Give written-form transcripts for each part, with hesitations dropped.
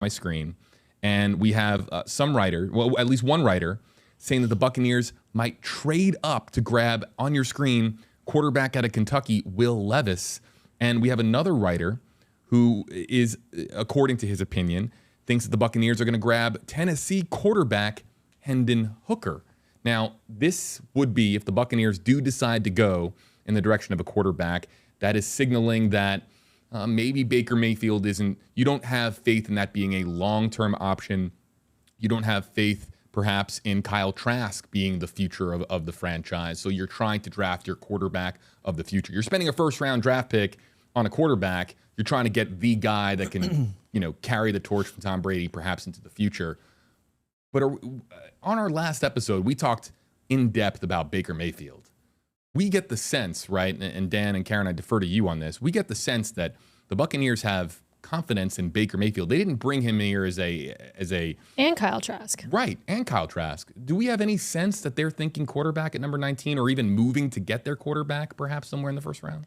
my screen, and we have some writer, well, at least one writer, saying that the Buccaneers might trade up to grab, on your screen, quarterback out of Kentucky, Will Levis. And we have another writer who is, according to his opinion, thinks that the Buccaneers are going to grab Tennessee quarterback Hendon Hooker. Now, this would be, if the Buccaneers do decide to go in the direction of a quarterback, that is signaling that maybe Baker Mayfield isn't, you don't have faith in that being a long-term option. You don't have faith, perhaps, in Kyle Trask being the future of the franchise. So you're trying to draft your quarterback of the future. You're spending a first-round draft pick on a quarterback. You're trying to get the guy that can, carry the torch from Tom Brady, perhaps into the future. But on our last episode, we talked in depth about Baker Mayfield. We get the sense, right, and Dan and Karen, I defer to you on this. We get the sense that the Buccaneers have confidence in Baker Mayfield. They didn't bring him here as a and Kyle Trask. Right, and Kyle Trask. Do we have any sense that they're thinking quarterback at number 19 or even moving to get their quarterback perhaps somewhere in the first round?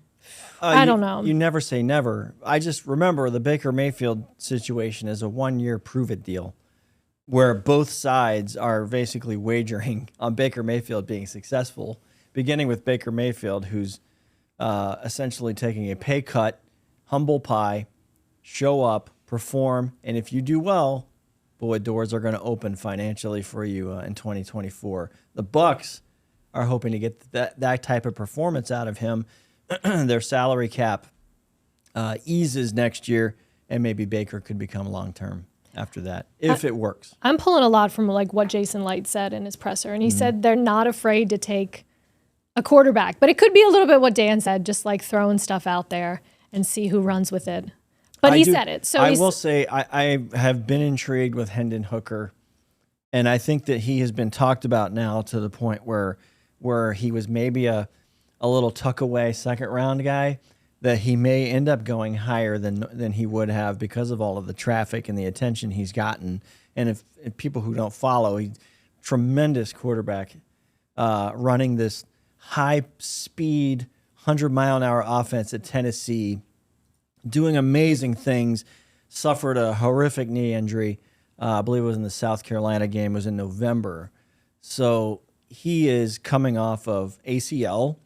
I don't know. You never say never. I just remember the Baker Mayfield situation is a one-year prove-it deal where both sides are basically wagering on Baker Mayfield being successful, beginning with Baker Mayfield, who's essentially taking a pay cut, humble pie, show up, perform, and if you do well, boy, doors are going to open financially for you in 2024. The Bucs are hoping to get that type of performance out of him. Their salary cap eases next year, and maybe Baker could become long-term after that, if it works. I'm pulling a lot from what Jason Light said in his presser, and he said they're not afraid to take a quarterback, but it could be a little bit what Dan said, just throwing stuff out there and see who runs with it. But he said it. So I will say I have been intrigued with Hendon Hooker, and I think that he has been talked about now to the point where he was maybe a little tuck-away second-round guy, that he may end up going higher than he would have because of all of the traffic and the attention he's gotten. And if people who don't follow, he's tremendous quarterback running this high-speed, 100-mile-an-hour offense at Tennessee, doing amazing things, suffered a horrific knee injury. I believe it was in the South Carolina game. It was in November. So he is coming off of ACL,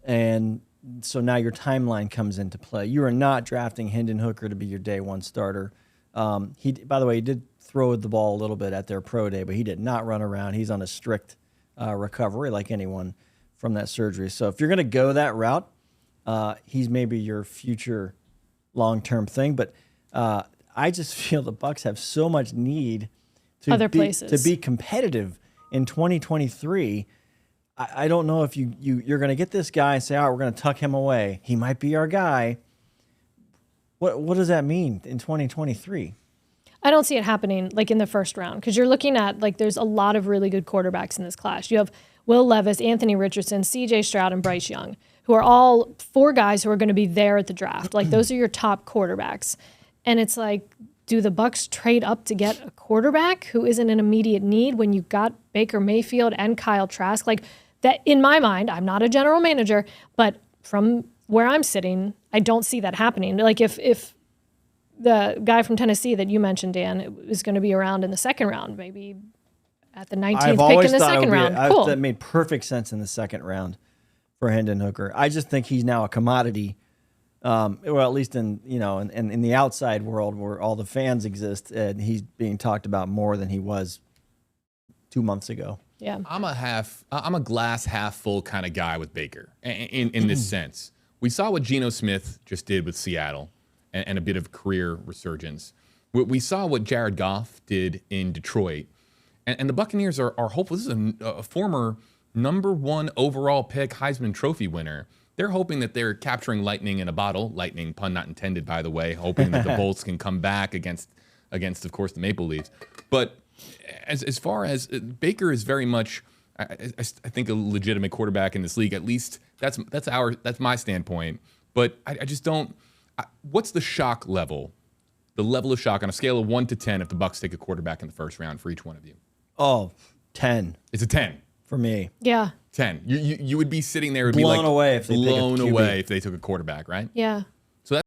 and so now your timeline comes into play. You are not drafting Hendon Hooker to be your day one starter. By the way, he did throw the ball a little bit at their pro day, but he did not run around. He's on a strict recovery like anyone from that surgery. So if you're going to go that route, he's maybe your future long-term thing. But I just feel the Bucs have so much need to be competitive in 2023. I don't know if you're going to get this guy and say, all right, we're going to tuck him away. He might be our guy. What does that mean in 2023? I don't see it happening in the first round, because you're looking at there's a lot of really good quarterbacks in this class. You have Will Levis, Anthony Richardson, C.J. Stroud, and Bryce Young, who are all four guys who are going to be there at the draft. Those are your top quarterbacks. And it's do the Bucs trade up to get a quarterback who isn't an immediate need when you got Baker Mayfield and Kyle Trask? That, in my mind, I'm not a general manager, but from where I'm sitting, I don't see that happening. If the guy from Tennessee that you mentioned, Dan, is going to be around in the second round, maybe at the 19th pick in the second round. Cool. That made perfect sense in the second round for Hendon Hooker. I just think he's now a commodity, well, at least in the outside world where all the fans exist, and he's being talked about more than he was 2 months ago. Yeah, I'm a glass half full kind of guy with Baker in this sense. We saw what Geno Smith just did with Seattle and a bit of career resurgence. We saw what Jared Goff did in Detroit, and the Buccaneers are hopeful. This is a former number 1 overall pick, Heisman Trophy winner. They're hoping that they're capturing lightning in a bottle. Lightning, pun not intended, by the way. Hoping that the Bolts can come back against, of course, the Maple Leafs. But as far as Baker is very much, I think, a legitimate quarterback in this league. At least that's my standpoint. But I just don't. What's the shock level? The level of shock on a scale of 1 to 10 if the Bucs take a quarterback in the first round for each one of you? Oh, 10. It's a 10 for me. Yeah. 10. You would be sitting there, blown away if they took a quarterback, right? Yeah.